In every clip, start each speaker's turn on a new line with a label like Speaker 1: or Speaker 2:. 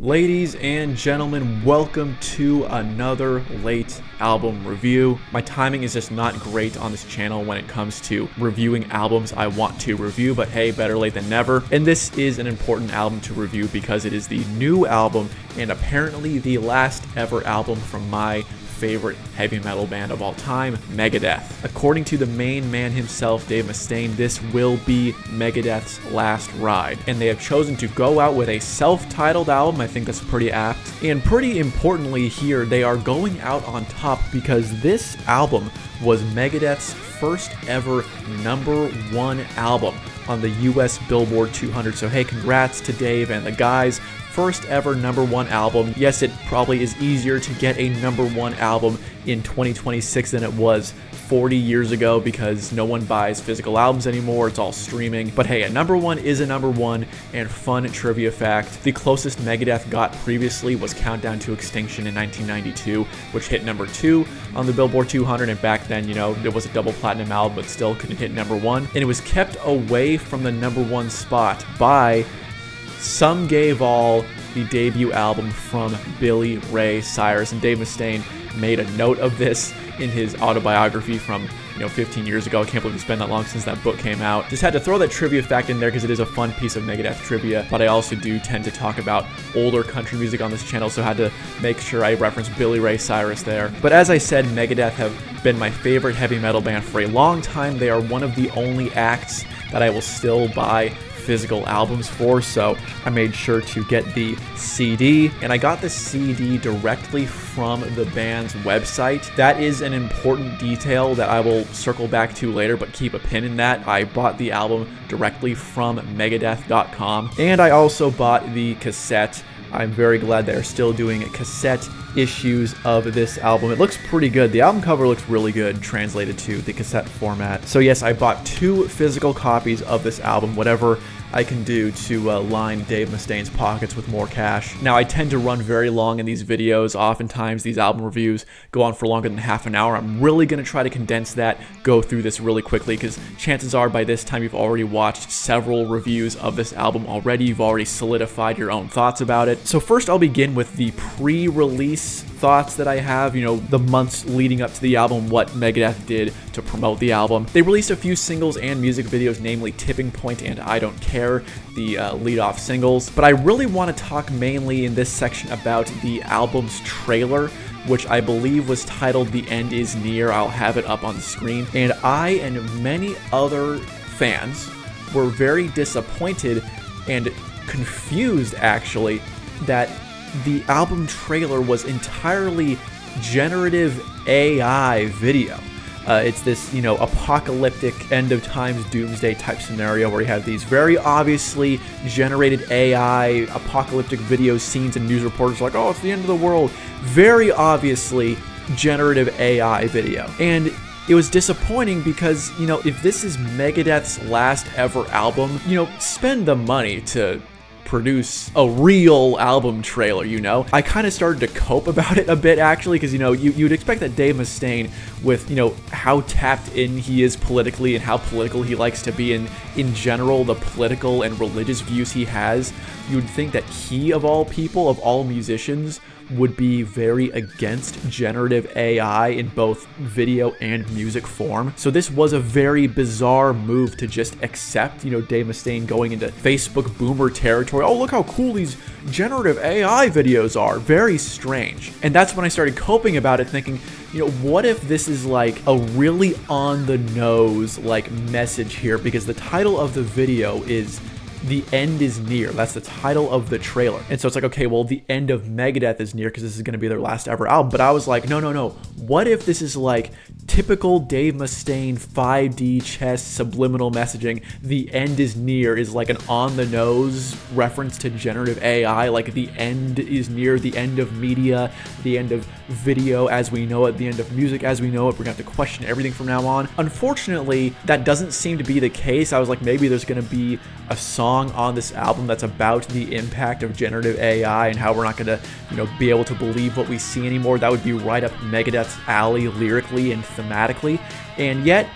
Speaker 1: Ladies and gentlemen, welcome to another late album review. My timing is just not great on this channel when it comes to reviewing albums I want to review, but hey, better late than never. And this is an important album to review because it is the new album and apparently the last ever album from my favorite heavy metal band of all time, Megadeth. According to the main man himself, Dave Mustaine, this will be Megadeth's last ride. And they have chosen to go out with a self-titled album. I think that's pretty apt. And pretty importantly here, they are going out on top because this album was Megadeth's first ever #1 album on the US Billboard 200. So hey, congrats to Dave and the guys. First ever #1 album. Yes, it probably is easier to get a #1 album in 2026 than it was 40 years ago because no one buys physical albums anymore, it's all streaming. But hey, a #1 is a #1, and fun trivia fact, the closest Megadeth got previously was Countdown to Extinction in 1992, which hit #2 on the Billboard 200, and back then, you know, it was a double platinum album, but still couldn't hit #1, and it was kept away from the #1 spot by Some Gave All, the debut album from Billy Ray Cyrus. And Dave Mustaine made a note of this in his autobiography from 15 years ago. I can't believe it's been that long since that book came out. Just had to throw that trivia fact in there because it is a fun piece of Megadeth trivia, but I also do tend to talk about older country music on this channel, so I had to make sure I reference Billy Ray Cyrus there. But as I said, Megadeth have been my favorite heavy metal band for a long time. They are one of the only acts that I will still buy physical albums for, so I made sure to get the CD, and I got the CD directly from the band's website. That is an important detail that I will circle back to later, but keep a pin in that. I bought the album directly from Megadeth.com, and I also bought the cassette. I'm very glad they're still doing cassette issues of this album. It looks pretty good. The album cover looks really good translated to the cassette format. So yes, I bought 2 physical copies of this album, whatever I can do to line Dave Mustaine's pockets with more cash. Now, I tend to run very long in these videos. Oftentimes, these album reviews go on for longer than half an hour. I'm really going to try to condense that, go through this really quickly, because chances are by this time you've already watched several reviews of this album already. You've already solidified your own thoughts about it. So first, I'll begin with the pre-release thoughts that I have, the months leading up to the album, what Megadeth did to promote the album. They released a few singles and music videos, namely Tipping Point and I Don't Care, the lead-off singles. But I really want to talk mainly in this section about the album's trailer, which I believe was titled The End Is Near. I'll have it up on the screen. And I and many other fans were very disappointed and confused, actually, that the album trailer was entirely generative AI video. It's this, apocalyptic end of times doomsday type scenario where you have these very obviously generated AI apocalyptic video scenes, and news reporters are like, oh, it's the end of the world. Very obviously generative AI video. And it was disappointing because, if this is Megadeth's last ever album, spend the money to produce a real album trailer, I kind of started to cope about it a bit, actually, because, you'd expect that Dave Mustaine, with, how tapped in he is politically and how political he likes to be, and in general, the political and religious views he has, you'd think that he, of all people, of all musicians, would be very against generative AI in both video and music form. So this was a very bizarre move to just accept, Dave Mustaine going into Facebook boomer territory. Oh, look how cool these generative AI videos are. Very strange. And that's when I started coping about it, thinking, what if this is like a really on the nose message here? Because the title of the video is The End Is Near. That's the title of the trailer. And so it's like, okay, well, the end of Megadeth is near because this is going to be their last ever album. But I was like, no. What if this is like typical Dave Mustaine 5D chess subliminal messaging? The end is near is like an on-the-nose reference to generative AI, like the end is near, the end of media, the end of video as we know it, the end of music as we know it. We're going to have to question everything from now on. Unfortunately, that doesn't seem to be the case. I was like, maybe there's going to be a song on this album that's about the impact of generative AI and how we're not going to, be able to believe what we see anymore. That would be right up Megadeth's alley lyrically and thematically. And yet,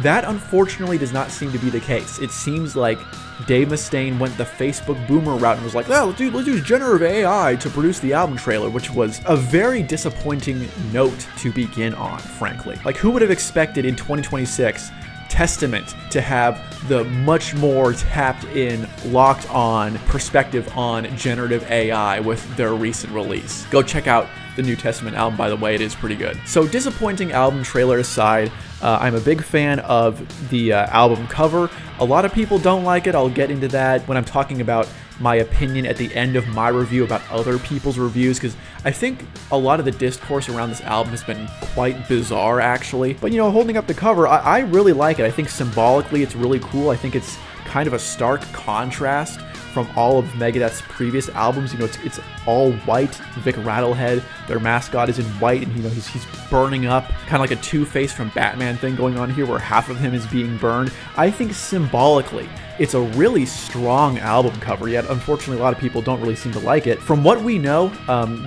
Speaker 1: That unfortunately does not seem to be the case. It seems like Dave Mustaine went the Facebook boomer route and was like, "Oh, let's use generative AI to produce the album trailer," which was a very disappointing note to begin on, frankly. Like, who would have expected in 2026 Testament to have the much more tapped in, locked on perspective on generative AI with their recent release? Go check out the New Testament album, by the way. It is pretty good. So, disappointing album trailer aside, I'm a big fan of the album cover. A lot of people don't like it. I'll get into that when I'm talking about my opinion at the end of my review about other people's reviews, because I think a lot of the discourse around this album has been quite bizarre, actually. But, you know, holding up the cover, I really like it. I think symbolically it's really cool. I think it's kind of a stark contrast from all of Megadeth's previous albums. You know, it's all white. Vic Rattlehead, their mascot, is in white, and, you know, he's burning up, kind of like a Two-Face from Batman thing going on here, where half of him is being burned. I think symbolically, it's a really strong album cover, yet unfortunately a lot of people don't really seem to like it. From what we know,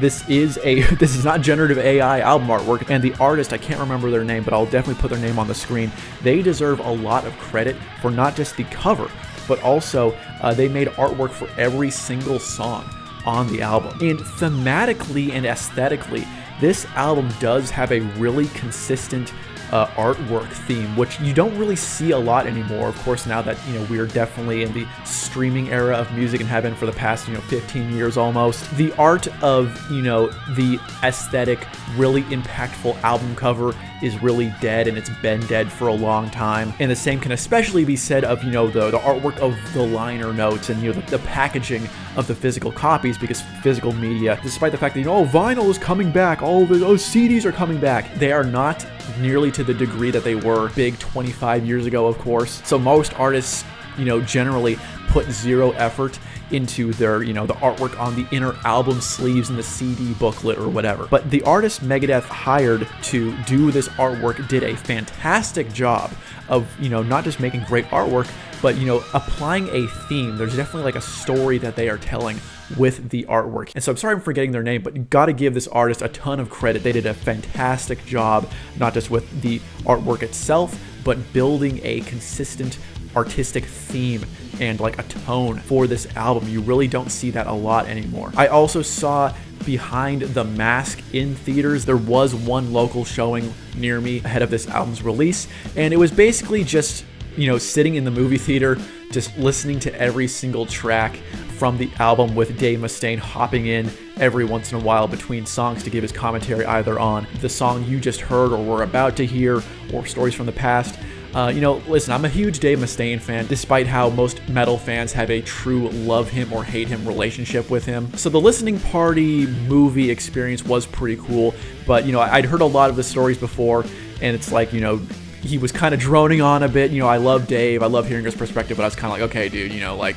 Speaker 1: this is not generative AI album artwork, and the artist, I can't remember their name, but I'll definitely put their name on the screen. They deserve a lot of credit for not just the cover, but also they made artwork for every single song on the album. And thematically and aesthetically, this album does have a really consistent artwork theme, which you don't really see a lot anymore. Of course, now that, you know, we're definitely in the streaming era of music and have been for the past, you know, 15 years almost. The art of, you know, the aesthetic, really impactful album cover is really dead, and it's been dead for a long time. And the same can especially be said of, you know, the artwork of the liner notes and, you know, the packaging of the physical copies, because physical media, despite the fact that, you know, oh, vinyl is coming back, all the CDs are coming back, they are not nearly to the degree that they were big 25 years ago, of course. So most artists, you know, generally put zero effort into their, you know, the artwork on the inner album sleeves and the CD booklet or whatever. But the artist Megadeth hired to do this artwork did a fantastic job of, you know, not just making great artwork, but, you know, applying a theme. There's definitely like a story that they are telling with the artwork. And so I'm sorry I'm forgetting their name, but you gotta give this artist a ton of credit. They did a fantastic job, not just with the artwork itself, but building a consistent artistic theme and like a tone for this album. You really don't see that a lot anymore. I also saw Behind the Mask in theaters. There was one local showing near me ahead of this album's release, and it was basically just, you know, sitting in the movie theater, just listening to every single track from the album, with Dave Mustaine hopping in every once in a while between songs to give his commentary either on the song you just heard or were about to hear, or stories from the past. You know, listen, I'm a huge Dave Mustaine fan, despite how most metal fans have a true love him or hate him relationship with him. So the listening party movie experience was pretty cool, but, you know, I'd heard a lot of the stories before, and it's like, you know, he was kind of droning on a bit. You know, I love Dave, I love hearing his perspective, but I was kind of like, okay, dude, you know, like,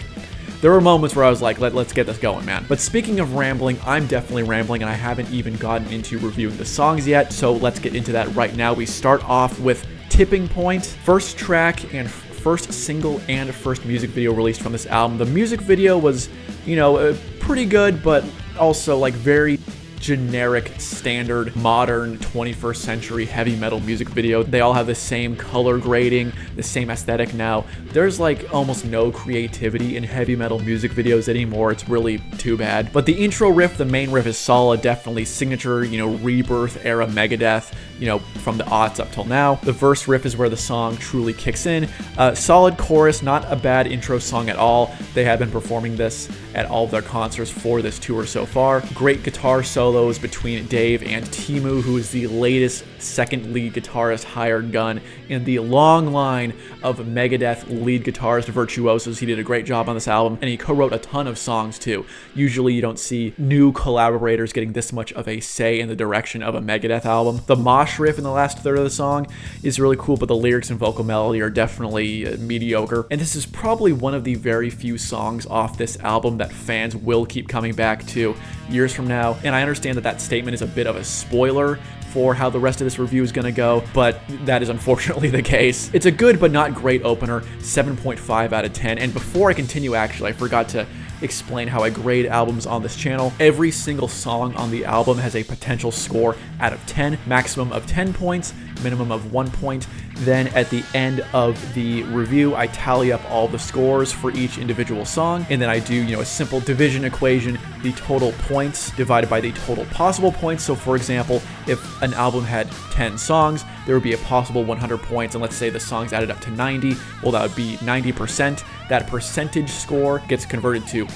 Speaker 1: there were moments where I was like, let's get this going, man. But speaking of rambling, I'm definitely rambling, and I haven't even gotten into reviewing the songs yet, so let's get into that right now. We start off with Tipping Point, first track and first single and first music video released from this album. The music video was, you know, pretty good, but also like very generic, standard, modern 21st century heavy metal music video. They all have the same color grading, the same aesthetic now. There's like almost no creativity in heavy metal music videos anymore. It's really too bad. But the intro riff, the main riff, is solid, definitely signature, you know, rebirth era Megadeth, you know, from the aughts up till now. The verse riff is where the song truly kicks in. Solid chorus, not a bad intro song at all. They have been performing this at all of their concerts for this tour so far. Great guitar solos between Dave and Teemu, who is the latest second lead guitarist hired gun in the long line of Megadeth lead guitarist virtuosos. He did a great job on this album, and he co-wrote a ton of songs too. Usually you don't see new collaborators getting this much of a say in the direction of a Megadeth album. The mosh riff in the last third of the song is really cool, but the lyrics and vocal melody are definitely mediocre. And this is probably one of the very few songs off this album that fans will keep coming back to years from now. And I understand that that statement is a bit of a spoiler for how the rest of this review is going to go, but that is unfortunately the case. It's a good but not great opener, 7.5 out of 10. And before I continue, actually, I forgot to explain how I grade albums on this channel. Every single song on the album has a potential score out of 10, maximum of 10 points, minimum of 1 point. Then at the end of the review, I tally up all the scores for each individual song, and then I do, a simple division equation, the total points divided by the total possible points. So for example, if an album had 10 songs, there would be a possible 100 points, and let's say the songs added up to 90, well, that would be 90%. That percentage score gets converted to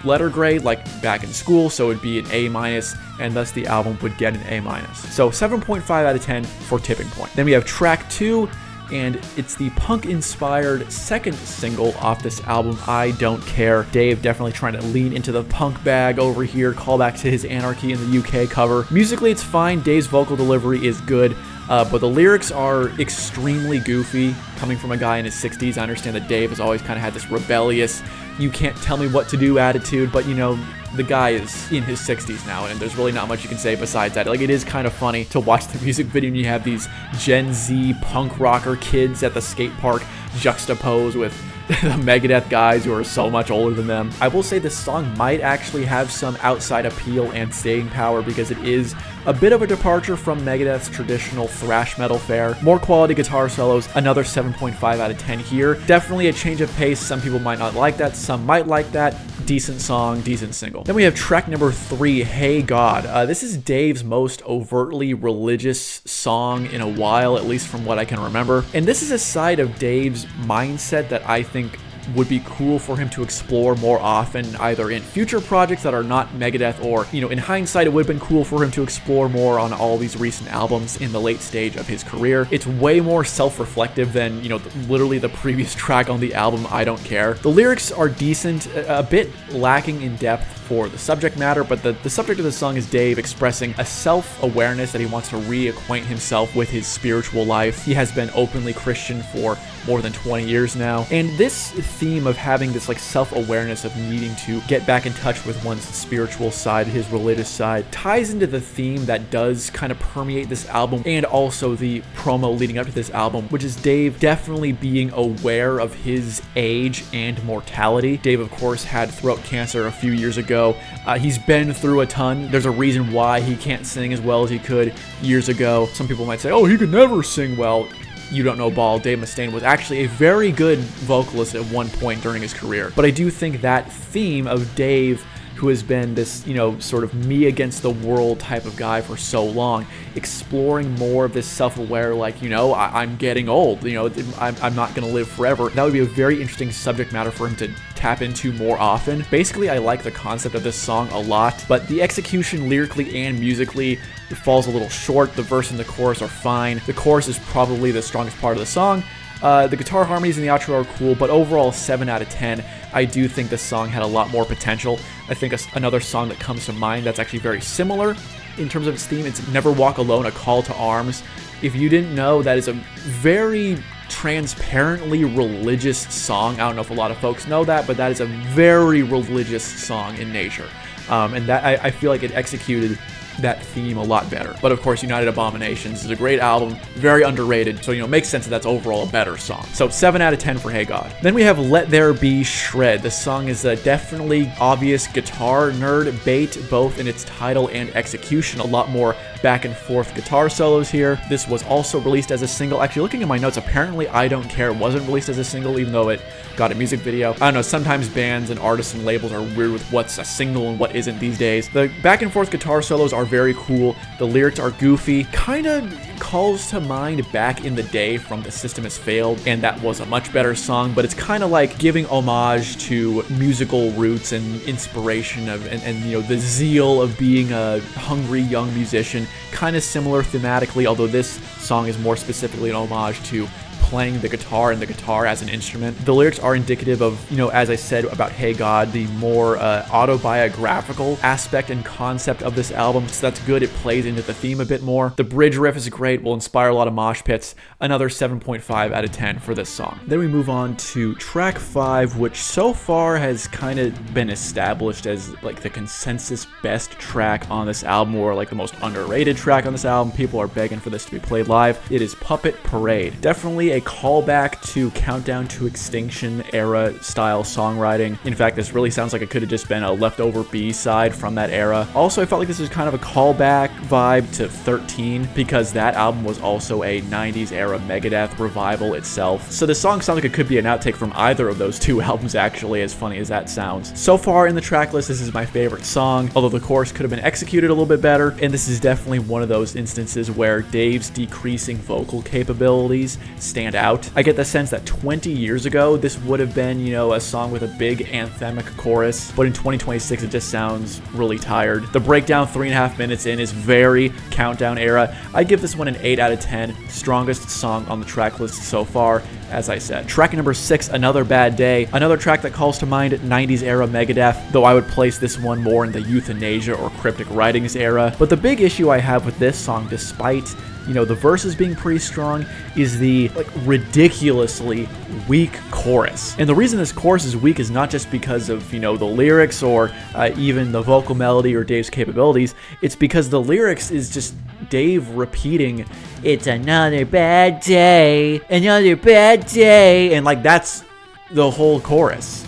Speaker 1: letter grade, like back in school, so it would be an A-, and thus the album would get an A-. So 7.5 out of 10 for Tipping Point. Then we have track 2, and it's the punk-inspired second single off this album, I Don't Care. Dave definitely trying to lean into the punk bag over here, call back to his Anarchy in the UK cover. Musically, it's fine. Dave's vocal delivery is good. But the lyrics are extremely goofy. Coming from a guy in his 60s, I understand that Dave has always kind of had this rebellious, you can't tell me what to do attitude, but the guy is in his 60s now, and there's really not much you can say besides that. Like, it is kind of funny to watch the music video and you have these Gen Z punk rocker kids at the skate park juxtaposed with the Megadeth guys who are so much older than them. I will say this song might actually have some outside appeal and staying power because it is a bit of a departure from Megadeth's traditional thrash metal fare. More quality guitar solos, another 7.5 out of 10 here. Definitely a change of pace. Some people might not like that, some might like that. Decent song, decent single. Then we have track number 3, Hey God. This is Dave's most overtly religious song in a while, at least from what I can remember. And this is a side of Dave's mindset that I think would be cool for him to explore more often, either in future projects that are not Megadeth, or, in hindsight, it would have been cool for him to explore more on all these recent albums in the late stage of his career. It's way more self-reflective than, literally the previous track on the album, I Don't Care. The lyrics are decent, a bit lacking in depth for the subject matter, but the subject of the song is Dave expressing a self-awareness that he wants to reacquaint himself with his spiritual life. He has been openly Christian for more than 20 years now, and this theme of having this self-awareness of needing to get back in touch with one's spiritual side, his religious side, ties into the theme that does kind of permeate this album, and also the promo leading up to this album, which is Dave definitely being aware of his age and mortality. Dave, of course, had throat cancer a few years ago. He's been through a ton. There's a reason why he can't sing as well as he could years ago. Some people might say, oh, he could never sing well. You don't know ball. Dave Mustaine was actually a very good vocalist at one point during his career. But I do think that theme of Dave, who has been this, sort of me against the world type of guy for so long, exploring more of this self-aware, I'm getting old, I'm not going to live forever. That would be a very interesting subject matter for him to tap into more often. Basically, I like the concept of this song a lot, but the execution lyrically and musically falls a little short. The verse and the chorus are fine. The chorus is probably the strongest part of the song. The guitar harmonies in the outro are cool, but overall 7 out of 10. I do think this song had a lot more potential. I think another song that comes to mind that's actually very similar in terms of its theme, it's Never Walk Alone, A Call to Arms. If you didn't know, that is a very transparently religious song. I don't know if a lot of folks know that, but that is a very religious song in nature. And that I feel like it executed that theme a lot better. But of course, United Abominations is a great album, very underrated, so it makes sense that that's overall a better song. So 7 out of 10 for Hey God. Then we have Let There Be Shred. This song is a definitely obvious guitar nerd bait, both in its title and execution. A lot more back and forth guitar solos here. This was also released as a single. Actually, looking at my notes, apparently I Don't Care wasn't released as a single, even though it got a music video. I don't know, sometimes bands and artists and labels are weird with what's a single and what isn't these days. The back and forth guitar solos are very cool. The lyrics are goofy. Kind of calls to mind back in the day from The System Has Failed, and that was a much better song, but it's kind of like giving homage to musical roots and inspiration of and the zeal of being a hungry young musician. Kind of similar thematically, although this song is more specifically an homage to playing the guitar and the guitar as an instrument. The lyrics are indicative of, as I said about Hey God, the more autobiographical aspect and concept of this album, so that's good. It plays into the theme a bit more. The bridge riff is great, will inspire a lot of mosh pits. Another 7.5 out of 10 for this song. Then we move on to track 5, which so far has kind of been established as the consensus best track on this album, or the most underrated track on this album. People are begging for this to be played live. It is Puppet Parade. Definitely a callback to Countdown to Extinction era style songwriting. In fact, this really sounds like it could have just been a leftover B-side from that era. Also, I felt like this is kind of a callback vibe to 13 because that album was also a 90s era Megadeth revival itself. So this song sounds like it could be an outtake from either of those two albums, actually, as funny as that sounds. So far in the track list, this is my favorite song, although the chorus could have been executed a little bit better, and this is definitely one of those instances where Dave's decreasing vocal capabilities stand out. I get the sense that 20 years ago, this would have been, you know, a song with a big anthemic chorus, but in 2026, it just sounds really tired. The breakdown 3.5 minutes in is very Countdown era. I give this one an 8 out of 10, strongest song on the track list so far, as I said. Track number 6, Another Bad Day, another track that calls to mind 90s era Megadeth, though I would place this one more in the euthanasia or cryptic writings era. But the big issue I have with this song, despite, you know, the verses being pretty strong, is the ridiculously weak chorus. And the reason this chorus is weak is not just because of, you know, the lyrics or even the vocal melody or Dave's capabilities. It's because the lyrics is just Dave repeating, "It's another bad day, another bad day," and like that's the whole chorus.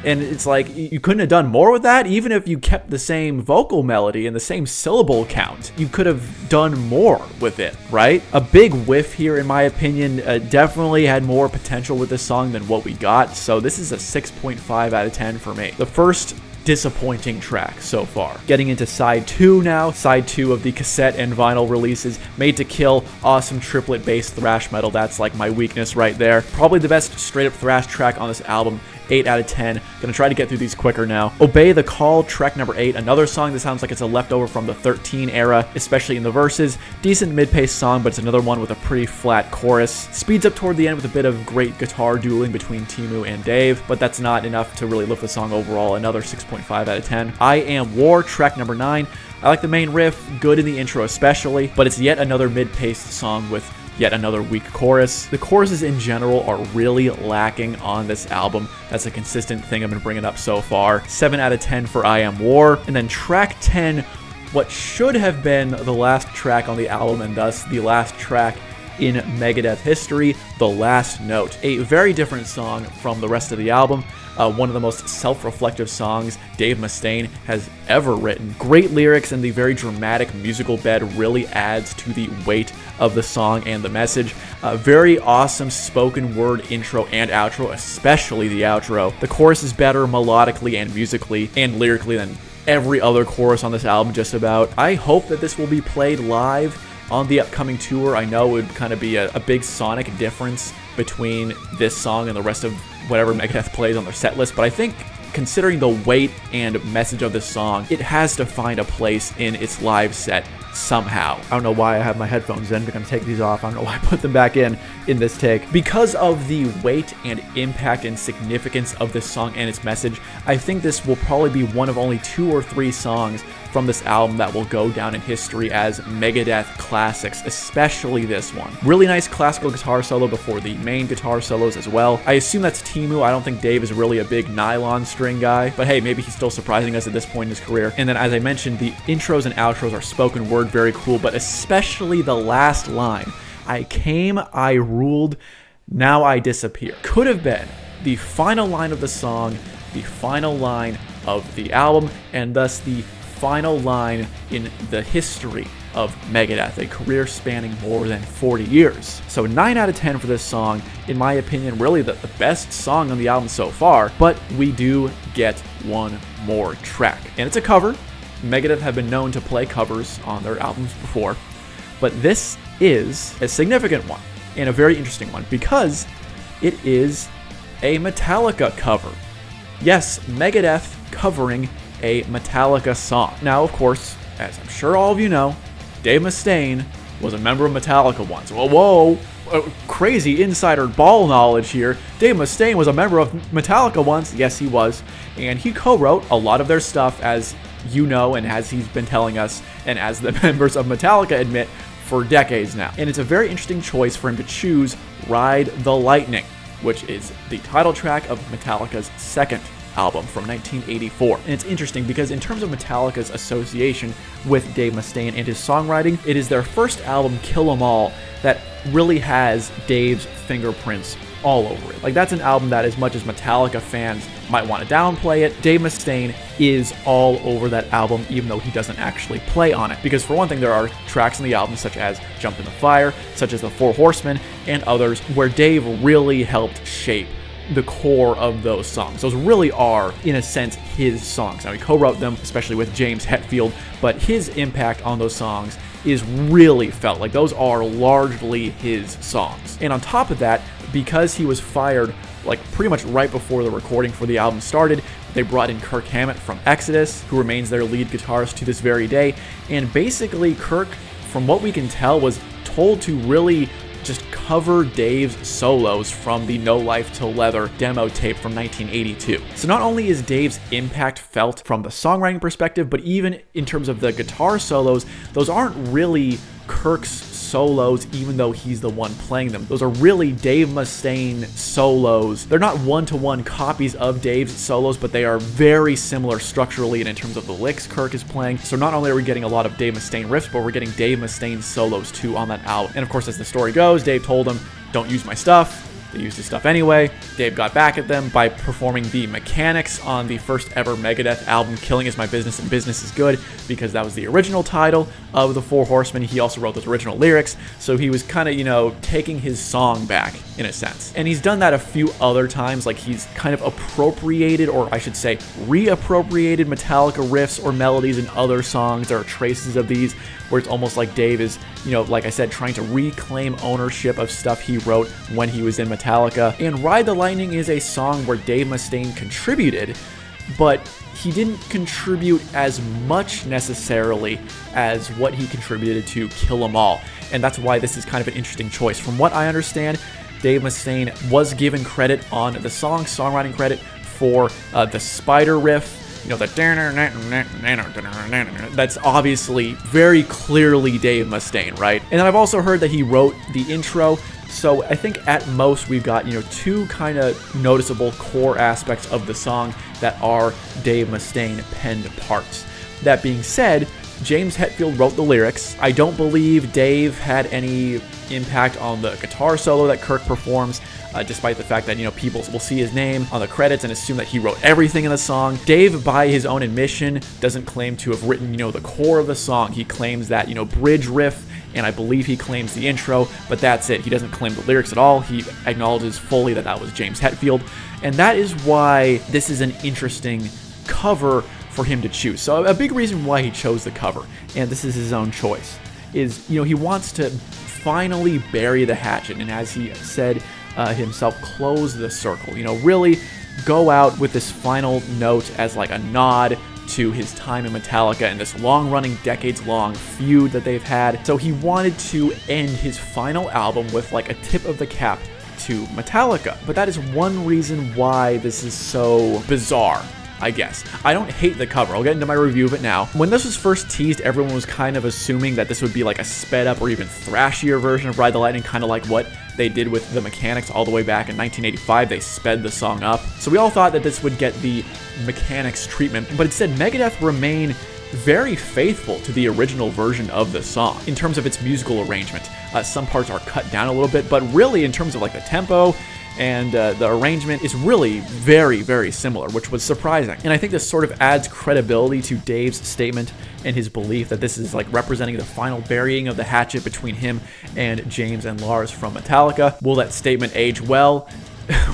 Speaker 1: And it's like, you couldn't have done more with that? Even if you kept the same vocal melody and the same syllable count, you could have done more with it, right? A big whiff here, in my opinion. Definitely had more potential with this song than what we got, so this is a 6.5 out of 10 for me. The first disappointing track so far. Getting into side 2 now. Side 2 of the cassette and vinyl releases. Made to Kill, awesome triplet bass thrash metal. That's like my weakness right there. Probably the best straight up thrash track on this album. 8 out of 10. Gonna try to get through these quicker now. Obey the Call, track number 8. Another song that sounds like it's a leftover from the 13 era, especially in the verses. Decent mid-paced song, but it's another one with a pretty flat chorus. Speeds up toward the end with a bit of great guitar dueling between 𝑀𝑒𝑒𝑔 and Dave, but that's not enough to really lift the song overall. Another 6.5 out of 10. I Am War, track number 9. I like the main riff, good in the intro especially, but it's yet another mid-paced song with yet another weak chorus. The choruses in general are really lacking on this album. That's a consistent thing I've been bringing up so far. 7 out of 10 for I Am War. And then track 10, what should have been the last track on the album and thus the last track in Megadeth history, The Last Note. A very different song from the rest of the album. One of the most self-reflective songs Dave Mustaine has ever written. Great lyrics, and the very dramatic musical bed really adds to the weight of the song and the message. Very awesome spoken word intro and outro, especially the outro. The chorus is better melodically and musically and lyrically than every other chorus on this album just about. I hope that this will be played live on the upcoming tour. I know it would kind of be a big sonic difference between this song and the rest of whatever Megadeth plays on their set list, but I think considering the weight and message of this song, it has to find a place in its live set somehow. I don't know why I have my headphones in. I'm going to take these off. I don't know why I put them back in this take. Because of the weight and impact and significance of this song and its message, I think this will probably be one of only 2 or 3 songs from this album that will go down in history as Megadeth classics, especially this one. Really nice classical guitar solo before the main guitar solos as well. I assume that's 𝑀𝑒𝑒𝑔. I don't think Dave is really a big nylon string guy, but hey, maybe he's still surprising us at this point in his career. And then, as I mentioned, the intros and outros are spoken word, very cool, but especially the last line, "I came, I ruled, now I disappear," could have been the final line of the song, the final line of the album, and thus the final line in the history of Megadeth, a career spanning more than 40 years. So 9 out of 10 for this song, in my opinion, really the best song on the album so far, but we do get one more track. And it's a cover. Megadeth have been known to play covers on their albums before, but this is a significant one and a very interesting one because it is a Metallica cover. Yes, Megadeth covering a Metallica song. Now, of course, as I'm sure all of you know, Dave Mustaine was a member of Metallica once. Whoa, crazy insider ball knowledge here. Dave Mustaine was a member of Metallica once. Yes, he was. And he co-wrote a lot of their stuff, as you know, and as he's been telling us, and as the members of Metallica admit, for decades now. And it's a very interesting choice for him to choose Ride the Lightning, which is the title track of Metallica's second album from 1984. And it's interesting because in terms of Metallica's association with Dave Mustaine and his songwriting, it is their first album, Kill 'Em All, that really has Dave's fingerprints all over it. Like, that's an album that, as much as Metallica fans might want to downplay it, Dave Mustaine is all over that album, even though he doesn't actually play on it. Because for one thing, there are tracks in the album such as Jump in the Fire, such as The Four Horsemen, and others where Dave really helped shape the core of those songs. Those really are, in a sense, his songs. Now, he co-wrote them, especially with James Hetfield, but his impact on those songs is really felt. Like, those are largely his songs. And on top of that, because he was fired like pretty much right before the recording for the album started, they brought in Kirk Hammett from Exodus, who remains their lead guitarist to this very day. And basically, Kirk, from what we can tell, was told to really just cover Dave's solos from the No Life Till Leather demo tape from 1982. So not only is Dave's impact felt from the songwriting perspective, but even in terms of the guitar solos, those aren't really Kirk's solos, even though he's the one playing them. Those are really Dave Mustaine solos. They're not one-to-one copies of Dave's solos, but they are very similar structurally and in terms of the licks Kirk is playing. So not only are we getting a lot of Dave Mustaine riffs, but we're getting Dave Mustaine solos too on that album. And of course, as the story goes, Dave told him, "Don't use my stuff." They used his stuff anyway. Dave got back at them by performing the mechanics on the first ever Megadeth album, Killing Is My Business and Business Is Good, because that was the original title of the Four Horsemen. He also wrote those original lyrics, so he was kind of, taking his song back, in a sense. And he's done that a few other times, like he's kind of appropriated, or I should say, reappropriated Metallica riffs or melodies in other songs. There are traces of these, where it's almost like Dave is, like I said, trying to reclaim ownership of stuff he wrote when he was in Metallica. And Ride the Lightning is a song where Dave Mustaine contributed, but he didn't contribute as much necessarily as what he contributed to Kill 'Em All. And that's why this is kind of an interesting choice. From what I understand, Dave Mustaine was given credit on the songwriting credit for the spider riff, that's obviously very clearly Dave Mustaine, right? And then I've also heard that he wrote the intro. So I think at most we've got, two kind of noticeable core aspects of the song that are Dave Mustaine penned parts. That being said, James Hetfield wrote the lyrics. I don't believe Dave had any impact on the guitar solo that Kirk performs, despite the fact that, people will see his name on the credits and assume that he wrote everything in the song. Dave, by his own admission, doesn't claim to have written, the core of the song. He claims that, bridge riff, and I believe he claims the intro, but that's it. He doesn't claim the lyrics at all. He acknowledges fully that that was James Hetfield, and that is why this is an interesting cover for him to choose. So a big reason why he chose the cover, and this is his own choice, is, he wants to finally bury the hatchet, and as he said himself, close the circle, really go out with this final note as like a nod to his time in Metallica and this long-running, decades-long feud that they've had. So he wanted to end his final album with like a tip of the cap to Metallica. But that is one reason why this is so bizarre, I guess. I don't hate the cover. I'll get into my review of it now. When this was first teased, everyone was kind of assuming that this would be like a sped up or even thrashier version of Ride the Lightning, kind of like what they did with the Mechanics all the way back in 1985. They sped the song up. So we all thought that this would get the Mechanics treatment, but instead Megadeth remain very faithful to the original version of the song in terms of its musical arrangement. Some parts are cut down a little bit, but really in terms of like the tempo and the arrangement is really very, very similar, which was surprising. And I think this sort of adds credibility to Dave's statement and his belief that this is like representing the final burying of the hatchet between him and James and Lars from Metallica. Will that statement age well?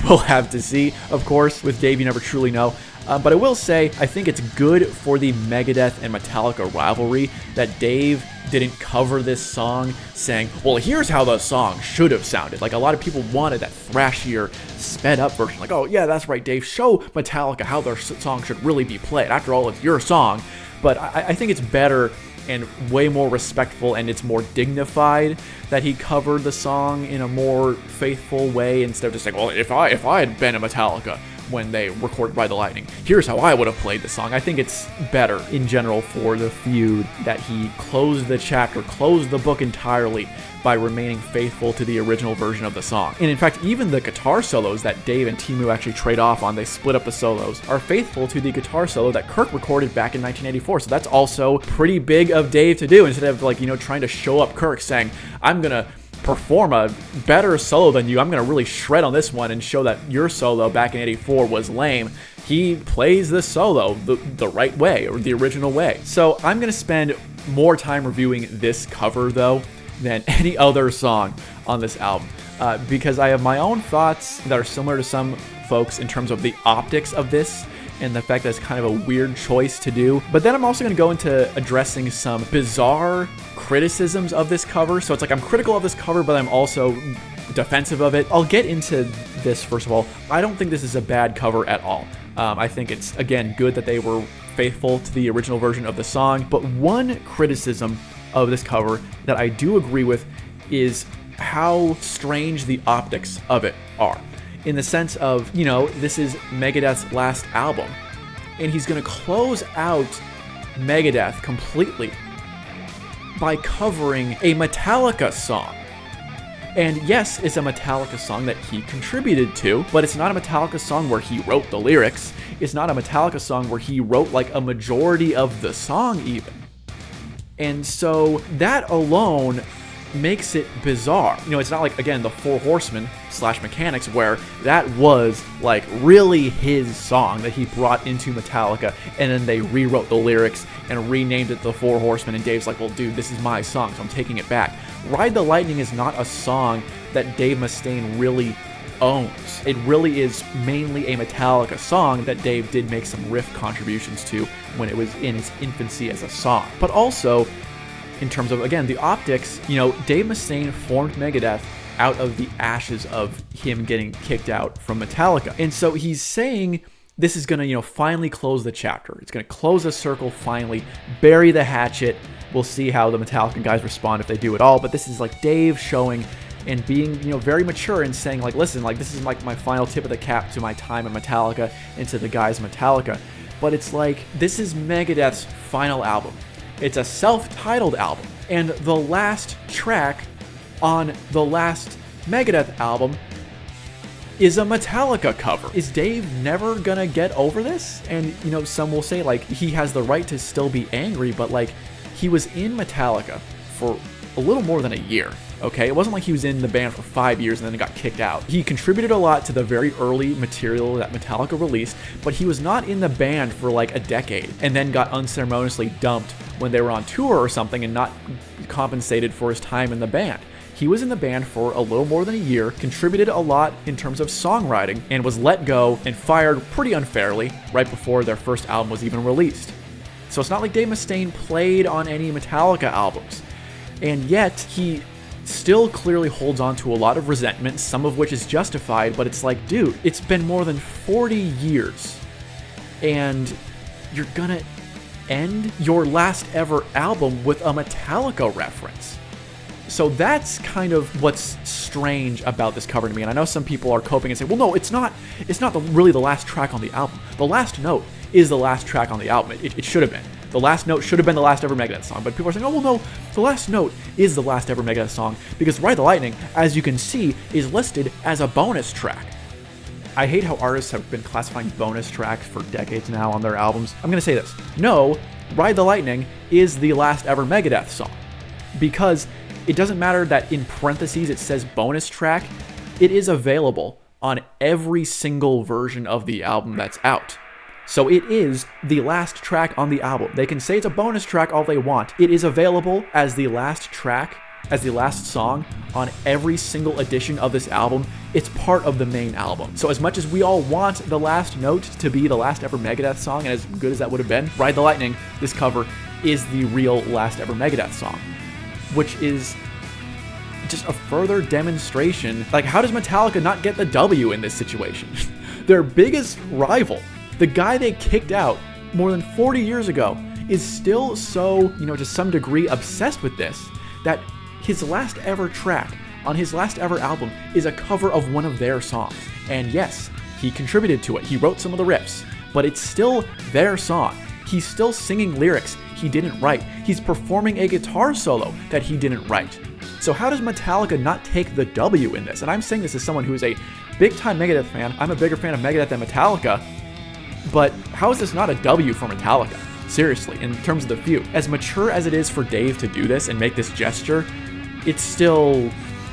Speaker 1: We'll have to see, of course. With Dave, you never truly know. But I will say, I think it's good for the Megadeth and Metallica rivalry that Dave didn't cover this song saying, well, here's how the song should have sounded. Like, a lot of people wanted that thrashier, sped up version. Like, oh, yeah, that's right, Dave. Show Metallica how their song should really be played. After all, it's your song. But I think it's better and way more respectful, and it's more dignified that he covered the song in a more faithful way instead of just saying, well, if I had been a Metallica, when they recorded Ride the Lightning. Here's how I would have played the song. I think it's better in general for the feud that he closed the chapter, closed the book entirely by remaining faithful to the original version of the song. And in fact, even the guitar solos that Dave and Temu actually trade off on, they split up the solos, are faithful to the guitar solo that Kirk recorded back in 1984. So that's also pretty big of Dave to do, instead of like, you know, trying to show up Kirk saying, I'm gonna perform a better solo than you, I'm gonna really shred on this one and show that your solo back in 84 was lame. He plays this solo the right way, or the original way. So I'm gonna spend more time reviewing this cover though than any other song on this album, because I have my own thoughts that are similar to some folks in terms of the optics of this and the fact that it's kind of a weird choice to do. But then I'm also going to go into addressing some bizarre criticisms of this cover. So it's like I'm critical of this cover, but I'm also defensive of it. I'll get into this first of all. I don't think this is a bad cover at all. I think it's, again, good that they were faithful to the original version of the song. But one criticism of this cover that I do agree with is how strange the optics of it are. In the sense of, you know, this is Megadeth's last album, and he's going to close out Megadeth completely by covering a Metallica song. And yes, it's a Metallica song that he contributed to, but it's not a Metallica song where he wrote the lyrics. It's not a Metallica song where he wrote like a majority of the song even. And so that alone makes it bizarre. You know, it's not like, again, the Four Horsemen / Mechanics, where that was like really his song that he brought into Metallica, and then they rewrote the lyrics and renamed it the Four Horsemen, and Dave's like, well, dude, this is my song, so I'm taking it back. Ride the Lightning is not a song that Dave Mustaine really owns. It really is mainly a Metallica song that Dave did make some riff contributions to when it was in its infancy as a song. But also, in terms of, again, the optics, you know, Dave Mustaine formed Megadeth out of the ashes of him getting kicked out from Metallica. And so he's saying this is going to, you know, finally close the chapter. It's going to close the circle finally, bury the hatchet. We'll see how the Metallica guys respond if they do at all. But this is like Dave showing and being, you know, very mature and saying like, listen, like this is like my final tip of the cap to my time at Metallica and to the guys Metallica. But it's like, this is Megadeth's final album. It's a self-titled album, and the last track on the last Megadeth album is a Metallica cover. Is Dave never gonna get over this? And, you know, some will say, like, he has the right to still be angry, but, like, he was in Metallica for a little more than a year, okay? It wasn't like he was in the band for 5 years and then got kicked out. He contributed a lot to the very early material that Metallica released, but he was not in the band for, like, a decade and then got unceremoniously dumped when they were on tour or something and not compensated for his time in the band. He was in the band for a little more than a year, contributed a lot in terms of songwriting, and was let go and fired pretty unfairly right before their first album was even released. So it's not like Dave Mustaine played on any Metallica albums. And yet, he still clearly holds on to a lot of resentment, some of which is justified, but it's like, dude, it's been more than 40 years, and you're gonna end your last ever album with a Metallica reference. So that's kind of what's strange about this cover to me. And I know some people are coping and say, well, no, it's not really the last track on the album. The last note is the last track on the album. It should have been. The last note should have been the last ever Megadeth song. But people are saying, oh, well, no, the last note is the last ever Megadeth song, because Ride the Lightning, as you can see, is listed as a bonus track. I hate how artists have been classifying bonus tracks for decades now on their albums. I'm going to say this. No, Ride the Lightning is the last ever Megadeth song, because it doesn't matter that in parentheses it says bonus track. It is available on every single version of the album that's out. So it is the last track on the album. They can say it's a bonus track all they want. It is available as the last track, as the last song on every single edition of this album. It's part of the main album. So as much as we all want the last note to be the last ever Megadeth song, and as good as that would have been, Ride the Lightning, this cover, is the real last ever Megadeth song, which is just a further demonstration. Like, how does Metallica not get the W in this situation? Their biggest rival, the guy they kicked out more than 40 years ago, is still so, you know, to some degree obsessed with this, that his last ever track on his last ever album is a cover of one of their songs. And yes, He contributed to it. He wrote some of the riffs, but it's still their song. He's still singing lyrics he didn't write. He's performing a guitar solo that he didn't write. So how does Metallica not take the W in this? And I'm saying this as someone who is a big-time Megadeth fan. I'm a bigger fan of Megadeth than Metallica. But how is this not a W for Metallica? Seriously, in terms of the view. As mature as it is for Dave to do this and make this gesture, it's still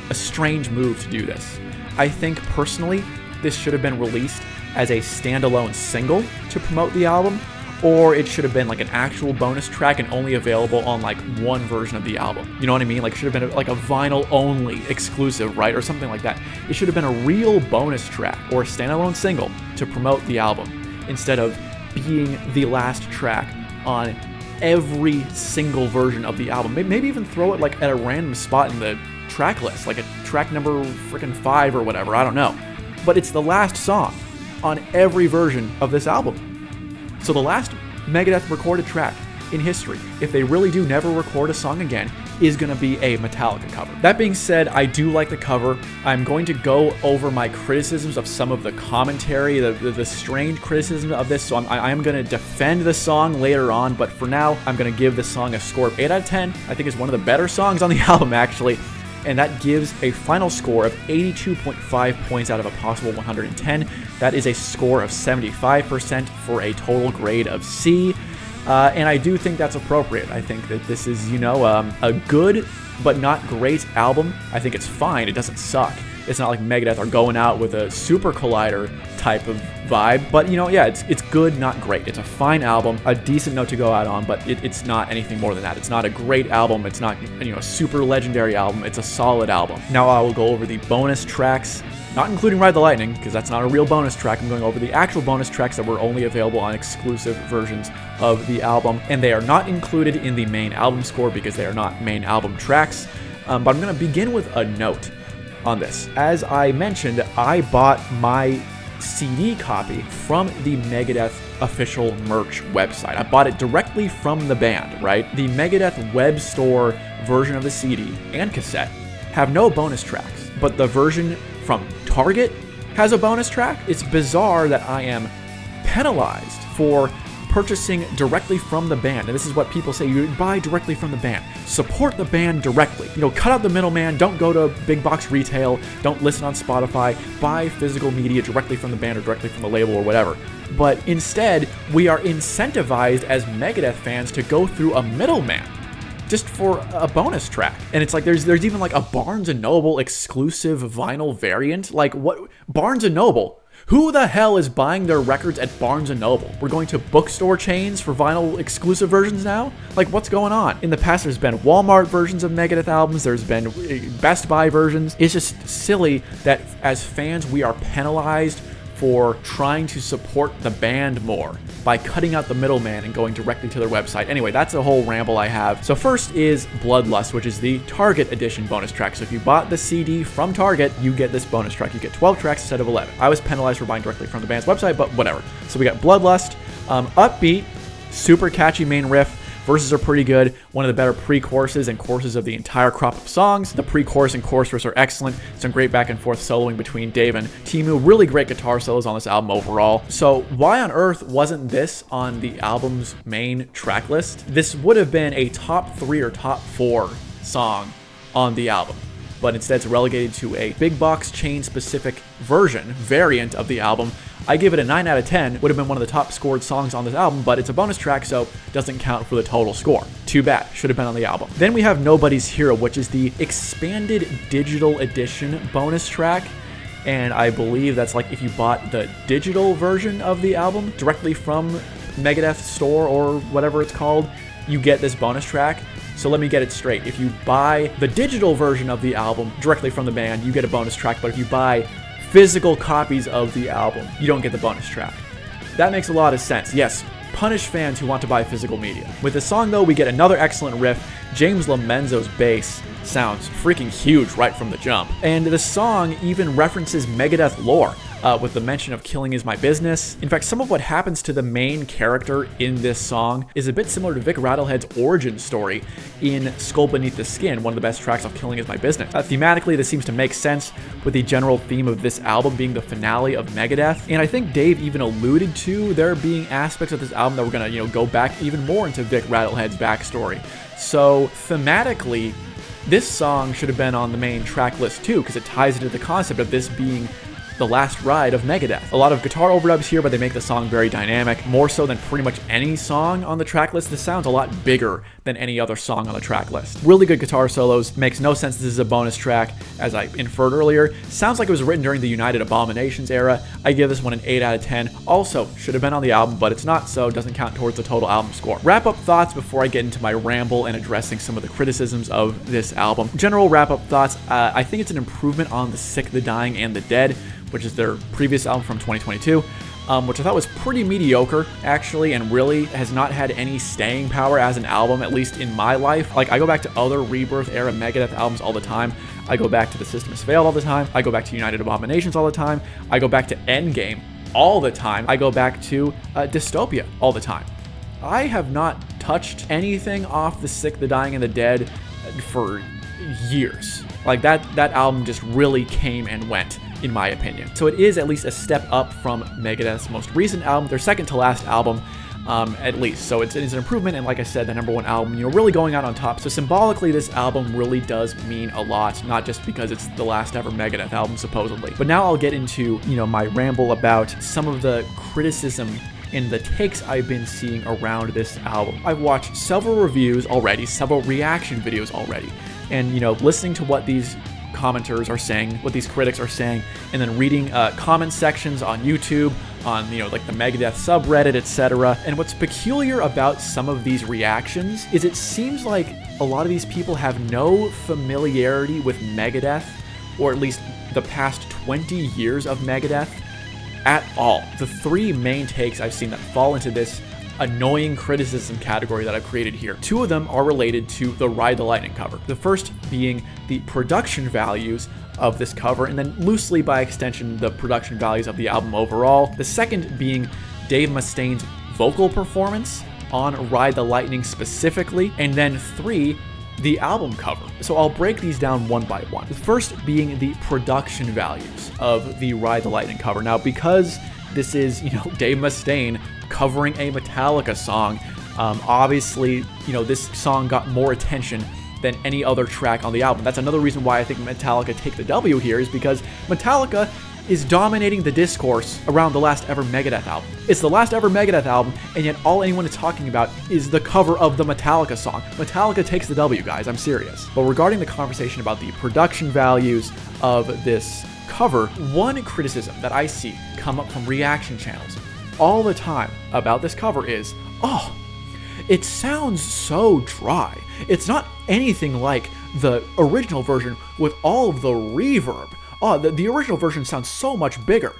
Speaker 1: a strange move to do this. I think personally, this should have been released as a standalone single to promote the album, or it should have been like an actual bonus track and only available on like one version of the album. You know what I mean? Like it should have been like a vinyl only exclusive, right? Or something like that. It should have been a real bonus track or a standalone single to promote the album instead of being the last track on every single version of the album. Maybe even throw it like at a random spot in the track list, like a track number freaking 5 or whatever, I don't know. But it's the last song on every version of this album. So the last Megadeth recorded track in history, if they really do never record a song again, is going to be a Metallica cover. That being said, I do like the cover. I'm going to go over my criticisms of some of the commentary, the strange criticism of this, so I am going to defend the song later on, but for now, I'm going to give this song a score of 8 out of 10. I think it's one of the better songs on the album, actually, and that gives a final score of 82.5 points out of a possible 110. That is a score of 75% for a total grade of C. And I do think that's appropriate. I think that this is, a good but not great album. I think it's fine. It doesn't suck. It's not like Megadeth are going out with a Super Collider type of vibe. But, it's good, not great. It's a fine album, a decent note to go out on, but it's not anything more than that. It's not a great album. It's not, a super legendary album. It's a solid album. Now I will go over the bonus tracks, not including Ride the Lightning, because that's not a real bonus track. I'm going over the actual bonus tracks that were only available on exclusive versions of the album, and they are not included in the main album score because they are not main album tracks. But I'm going to begin with a note on this. As I mentioned, I bought my CD copy from the Megadeth official merch website. I bought it directly from the band, right? The Megadeth web store version of the CD and cassette have no bonus tracks, but the version from Target has a bonus track. It's bizarre that I am penalized for purchasing directly from the band. And this is what people say, you buy directly from the band. Support the band directly. Cut out the middleman. Don't go to big box retail. Don't listen on Spotify. Buy physical media directly from the band or directly from the label or whatever. But instead, we are incentivized as Megadeth fans to go through a middleman just for a bonus track. And it's like there's even like a Barnes & Noble exclusive vinyl variant. Like what? Barnes & Noble? Who the hell is buying their records at Barnes & Noble? We're going to bookstore chains for vinyl exclusive versions now? Like, what's going on? In the past, there's been Walmart versions of Megadeth albums. There's been Best Buy versions. It's just silly that as fans, we are penalized for trying to support the band more by cutting out the middleman and going directly to their website. Anyway, that's a whole ramble I have. So first is Bloodlust, which is the Target edition bonus track. So if you bought the CD from Target, you get this bonus track. You get 12 tracks instead of 11. I was penalized for buying directly from the band's website, but whatever. So we got Bloodlust, upbeat, super catchy main riff. Verses are pretty good. One of the better pre-choruses and choruses of the entire crop of songs. The pre-chorus and chorus verse are excellent. Some great back and forth soloing between Dave and Teemu. Really great guitar solos on this album overall. So why on earth wasn't this on the album's main track list? This would have been a top 3 or top 4 song on the album. But instead it's relegated to a big box chain specific variant of the album. I give it a 9 out of 10. Would have been one of the top scored songs on this album, but it's a bonus track, so doesn't count for the total score. Too bad. Should have been on the album. Then we have Nobody's Hero, which is the expanded digital edition bonus track. And I believe that's like if you bought the digital version of the album directly from Megadeth store or whatever it's called, you get this bonus track. So let me get it straight. If you buy the digital version of the album directly from the band, you get a bonus track. But if you buy physical copies of the album, you don't get the bonus track. That makes a lot of sense. Yes, punish fans who want to buy physical media. With the song, though, we get another excellent riff. James Lomenzo's bass sounds freaking huge right from the jump. And the song even references Megadeth lore. with the mention of killing is my business. In fact, some of what happens to the main character in this song is a bit similar to Vic Rattlehead's origin story in Skull Beneath the Skin, one of the best tracks of Killing is My Business. Thematically, this seems to make sense with the general theme of this album being the finale of Megadeth. And I think Dave even alluded to there being aspects of this album that were gonna, go back even more into Vic Rattlehead's backstory. So thematically, this song should have been on the main track list too, because it ties into the concept of this being the last ride of Megadeth. A lot of guitar overdubs here, but they make the song very dynamic, more so than pretty much any song on the track list. This sounds a lot bigger than any other song on the track list. Really good guitar solos. Makes no sense this is a bonus track, as I inferred earlier. Sounds like it was written during the United Abominations era. I give this one an 8 out of 10. Also, should have been on the album, but it's not, so it doesn't count towards the total album score. Wrap up thoughts before I get into my ramble and addressing some of the criticisms of this album. General wrap up thoughts. I think it's an improvement on The Sick, the Dying, and the Dead, which is their previous album from 2022, which I thought was pretty mediocre, actually, and really has not had any staying power as an album, at least in my life. Like, I go back to other Rebirth-era Megadeth albums all the time. I go back to The System Has Failed all the time. I go back to United Abominations all the time. I go back to Endgame all the time. I go back to Dystopia all the time. I have not touched anything off The Sick, the Dying, and the Dead for years. Like, that album just really came and went, in my opinion. So it is at least a step up from Megadeth's most recent album, their second to last album, at least. So it's an improvement, and like I said, the #1 album, really going out on top. So symbolically, this album really does mean a lot, not just because it's the last ever Megadeth album, supposedly. But now I'll get into, my ramble about some of the criticism and the takes I've been seeing around this album. I've watched several reviews already, several reaction videos already, and, listening to what these commenters are saying, what these critics are saying, and then reading comment sections on YouTube, on like the Megadeth subreddit, etc. And what's peculiar about some of these reactions is it seems like a lot of these people have no familiarity with Megadeth, or at least the past 20 years of Megadeth at all. The three main takes I've seen that fall into this annoying criticism category that I've created here. Two of them are related to the Ride the Lightning cover. The first being the production values of this cover, and then loosely by extension, the production values of the album overall. The second being Dave Mustaine's vocal performance on Ride the Lightning specifically. And then 3, the album cover. So I'll break these down one by one. The first being the production values of the Ride the Lightning cover. Now, because this is, Dave Mustaine covering a Metallica song, obviously, this song got more attention than any other track on the album. That's another reason why I think Metallica take the W here, is because Metallica is dominating the discourse around the last ever Megadeth album. It's the last ever Megadeth album, and yet all anyone is talking about is the cover of the Metallica song. Metallica takes the W, guys, I'm serious. But regarding the conversation about the production values of this cover, one criticism that I see come up from reaction channels all the time about this cover is, oh, it sounds so dry. It's not anything like the original version with all of the reverb. Oh, the original version sounds so much bigger.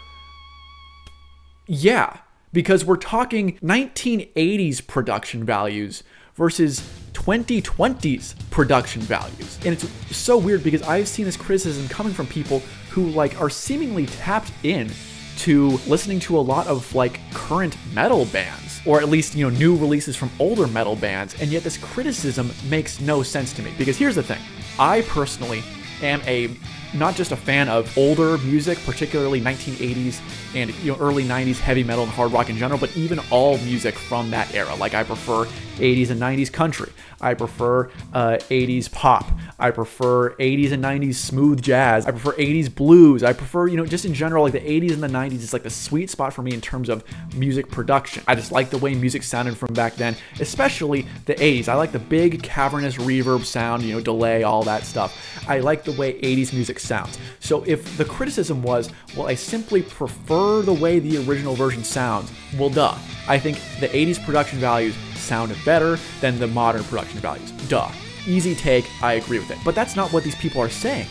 Speaker 1: Yeah, because we're talking 1980s production values versus 2020s production values. And it's so weird because I've seen this criticism coming from people who are seemingly tapped in to listening to a lot of current metal bands, or at least, new releases from older metal bands. And yet this criticism makes no sense to me, because here's the thing. I personally am not just a fan of older music, particularly 1980s and early 90s heavy metal and hard rock in general, but even all music from that era. I prefer 80s and 90s country. I prefer 80s pop. I prefer 80s and 90s smooth jazz. I prefer 80s blues. I prefer, just in general, the 80s and the 90s is the sweet spot for me in terms of music production. I just like the way music sounded from back then, especially the 80s. I like the big cavernous reverb sound, delay, all that stuff. I like the way 80s music sounds. So if the criticism was, well, I simply prefer the way the original version sounds, well, duh. I think the 80s production values sound better than the modern production values. Duh. Easy take, I agree with it. But that's not what these people are saying.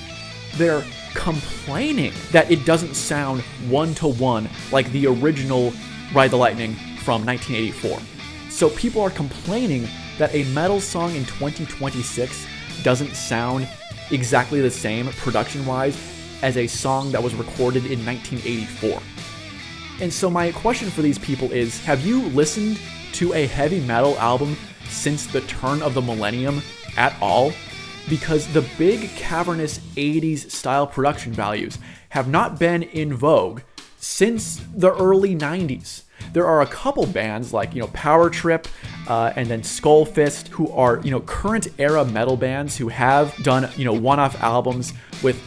Speaker 1: They're complaining that it doesn't sound one-to-one like the original Ride the Lightning from 1984. So people are complaining that a metal song in 2026 doesn't sound exactly the same production-wise as a song that was recorded in 1984. And so my question for these people is, have you listened to a heavy metal album since the turn of the millennium at all? Because the big cavernous 80s style production values have not been in vogue since the early 90s. There are a couple bands like, Power Trip and then Skull Fist, who are, current era metal bands who have done, one-off albums with,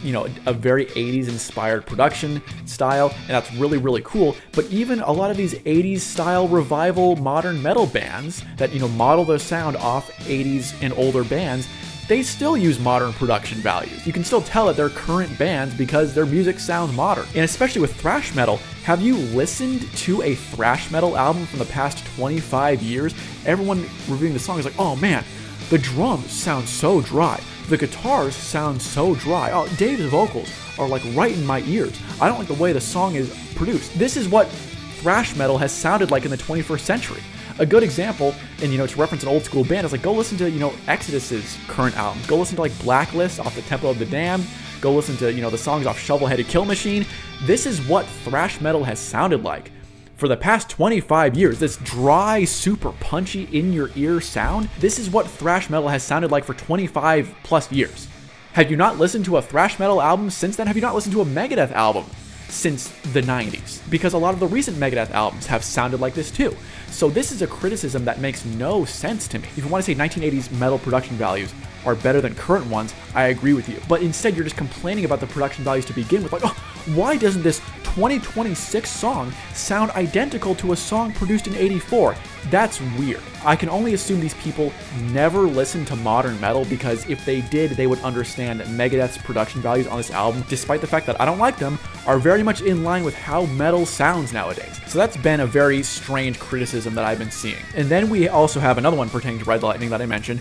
Speaker 1: a very 80s inspired production style. And that's really, really cool. But even a lot of these 80s style revival modern metal bands that, model their sound off 80s and older bands, they still use modern production values. You can still tell that they're current bands because their music sounds modern. And especially with thrash metal, have you listened to a thrash metal album from the past 25 years? Everyone reviewing the song is like, oh man, the drums sound so dry. The guitars sound so dry. Oh, Dave's vocals are like right in my ears. I don't like the way the song is produced. This is what thrash metal has sounded like in the 21st century. A good example, and to reference an old school band, is like go listen to Exodus's current albums. Go listen to like Blacklist off the Temple of the Damned. Go listen to the songs off Shovel-Headed Kill Machine. This is what thrash metal has sounded like for the past 25 years. This dry, super punchy, in your ear sound. This is what thrash metal has sounded like for 25 plus years. Have you not listened to a thrash metal album since then? Have you not listened to a Megadeth album since the 90s? Because a lot of the recent Megadeth albums have sounded like this too. So this is a criticism that makes no sense to me. If you want to say 1980s metal production values are better than current ones, I agree with you. But instead, you're just complaining about the production values to begin with. Like, oh, why doesn't this 2026 song sound identical to a song produced in 84? That's weird. I can only assume these people never listened to modern metal, because if they did, they would understand that Megadeth's production values on this album, despite the fact that I don't like them, are very much in line with how metal sounds nowadays. So that's been a very strange criticism that I've been seeing. And then we also have another one pertaining to Ride the Lightning that I mentioned.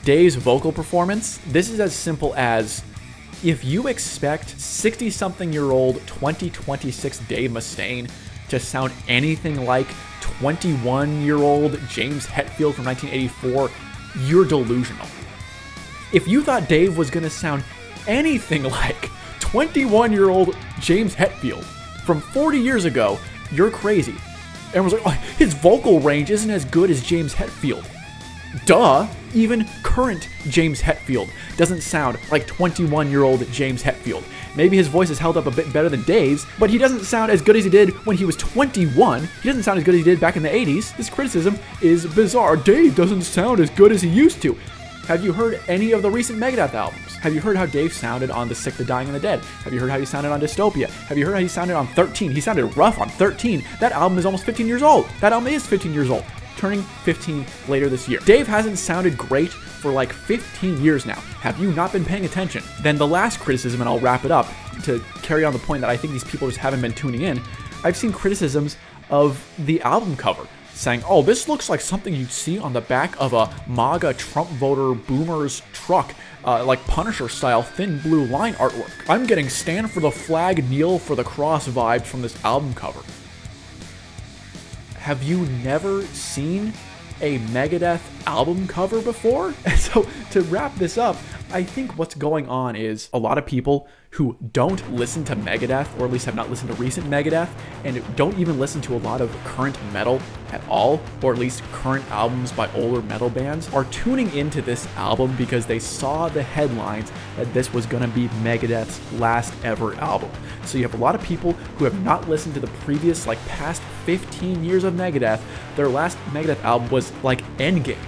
Speaker 1: Dave's vocal performance. This is as simple as, if you expect 60-something-year-old 2026 Dave Mustaine to sound anything like 21-year-old James Hetfield from 1984, you're delusional. If you thought Dave was going to sound anything like 21-year-old James Hetfield from 40 years ago, you're crazy. Everyone's like, oh, his vocal range isn't as good as James Hetfield. Duh! Even current James Hetfield doesn't sound like 21-year-old James Hetfield. Maybe his voice is held up a bit better than Dave's, but he doesn't sound as good as he did when he was 21. He doesn't sound as good as he did back in the 80s. This criticism is bizarre. Dave doesn't sound as good as he used to. Have you heard any of the recent Megadeth albums? Have you heard how Dave sounded on The Sick, the Dying, and the Dead? Have you heard how he sounded on Dystopia? Have you heard how he sounded on 13? He sounded rough on 13. That album is almost 15 years old. That album is 15 years old. Turning 15 later this year. Dave hasn't sounded great for like 15 years now. Have you not been paying attention? Then the last criticism, and I'll wrap it up to carry on the point that I think these people just haven't been tuning in. I've seen criticisms of the album cover, saying, oh, this looks like something you'd see on the back of a MAGA Trump voter boomer's truck, like Punisher-style thin blue line artwork. I'm getting stand for the flag, kneel for the cross vibes from this album cover. Have you never seen a Megadeth album cover before? And so to wrap this up, I think what's going on is a lot of people who don't listen to Megadeth, or at least have not listened to recent Megadeth, and don't even listen to a lot of current metal at all, or at least current albums by older metal bands, are tuning into this album because they saw the headlines that this was going to be Megadeth's last ever album. So you have a lot of people who have not listened to the previous, past 15 years of Megadeth. Their last Megadeth album was like Endgame,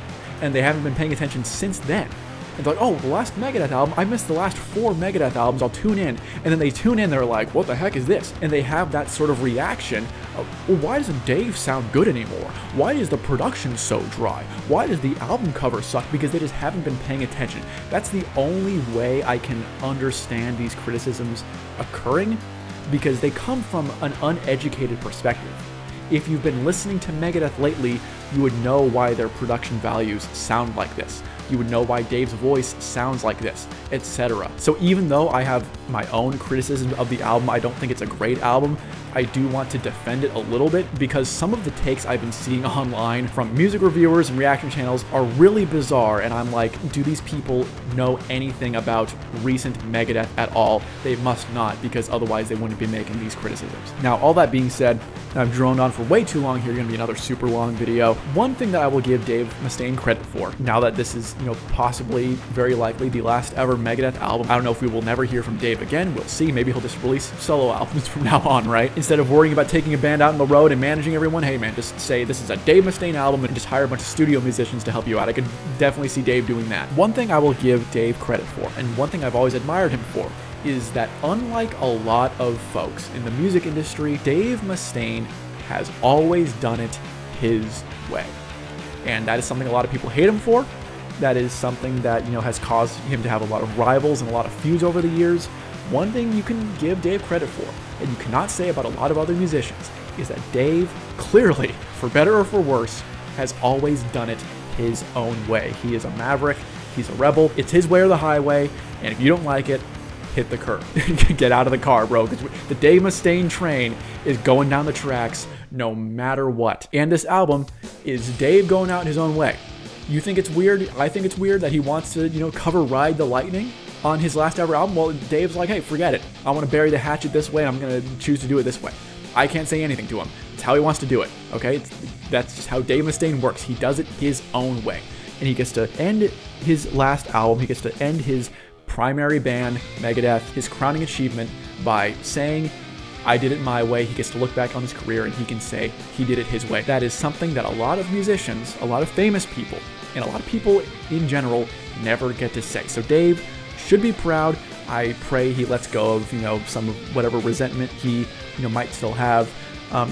Speaker 1: and they haven't been paying attention since then. And they're like, oh, the last Megadeth album, I missed the last 4 Megadeth albums, I'll tune in. And then they tune in, they're like, what the heck is this? And they have that sort of reaction of, well, why doesn't Dave sound good anymore? Why is the production so dry? Why does the album cover suck? Because they just haven't been paying attention. That's the only way I can understand these criticisms occurring, because they come from an uneducated perspective. If you've been listening to Megadeth lately, you would know why their production values sound like this. you would know why Dave's voice sounds like this, etc. So even though I have my own criticism of the album, I don't think it's a great album, I do want to defend it a little bit because some of the takes I've been seeing online from music reviewers and reaction channels are really bizarre, and I'm like, do these people know anything about recent Megadeth at all? They must not, because otherwise they wouldn't be making these criticisms. Now, all that being said, I've droned on for way too long here. Going to be another super long video. One thing that I will give Dave Mustaine credit for, now that this is, possibly, very likely the last ever Megadeth album, I don't know if we will never hear from Dave again. We'll see. Maybe he'll just release solo albums from now on, right? Instead of worrying about taking a band out on the road and managing everyone, hey man, just say this is a Dave Mustaine album and just hire a bunch of studio musicians to help you out. I could definitely see Dave doing that. One thing I will give Dave credit for, and one thing I've always admired him for, is that unlike a lot of folks in the music industry, Dave Mustaine has always done it his way. And that is something a lot of people hate him for. That is something that, has caused him to have a lot of rivals and a lot of feuds over the years. One thing you can give Dave credit for, and you cannot say about a lot of other musicians, is that Dave, clearly, for better or for worse, has always done it his own way. He is a maverick. He's a rebel. It's his way or the highway. And if you don't like it, hit the curb. Get out of the car, bro, because the Dave Mustaine train is going down the tracks no matter what. And this album is Dave going out his own way. You think it's weird? I think it's weird that he wants to, cover Ride the Lightning on his last ever album. Well, Dave's like, hey, forget it. I want to bury the hatchet this way. I'm going to choose to do it this way. I can't say anything to him. It's how he wants to do it, okay? That's just how Dave Mustaine works. He does it his own way. And he gets to end his last album. He gets to end his primary band, Megadeth, his crowning achievement by saying, I did it my way. He gets to look back on his career and he can say he did it his way. That is something that a lot of musicians, a lot of famous people, and a lot of people in general never get to say. So Dave should be proud. I pray he lets go of, some of whatever resentment he, might still have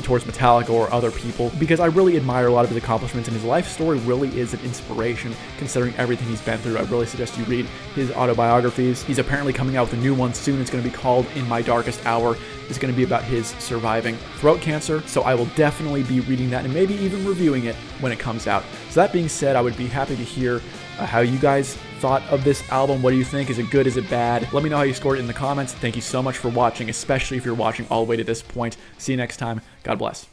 Speaker 1: towards Metallica or other people, because I really admire a lot of his accomplishments, and his life story really is an inspiration considering everything he's been through. I really suggest you read his autobiographies. He's apparently coming out with a new one soon. It's going to be called In My Darkest Hour. It's going to be about his surviving throat cancer, so I will definitely be reading that and maybe even reviewing it when it comes out. So that being said, I would be happy to hear how you guys thought of this album. What do you think? Is it good? Is it bad? Let me know how you scored it in the comments. Thank you so much for watching, especially if you're watching all the way to this point. See you next time. God bless.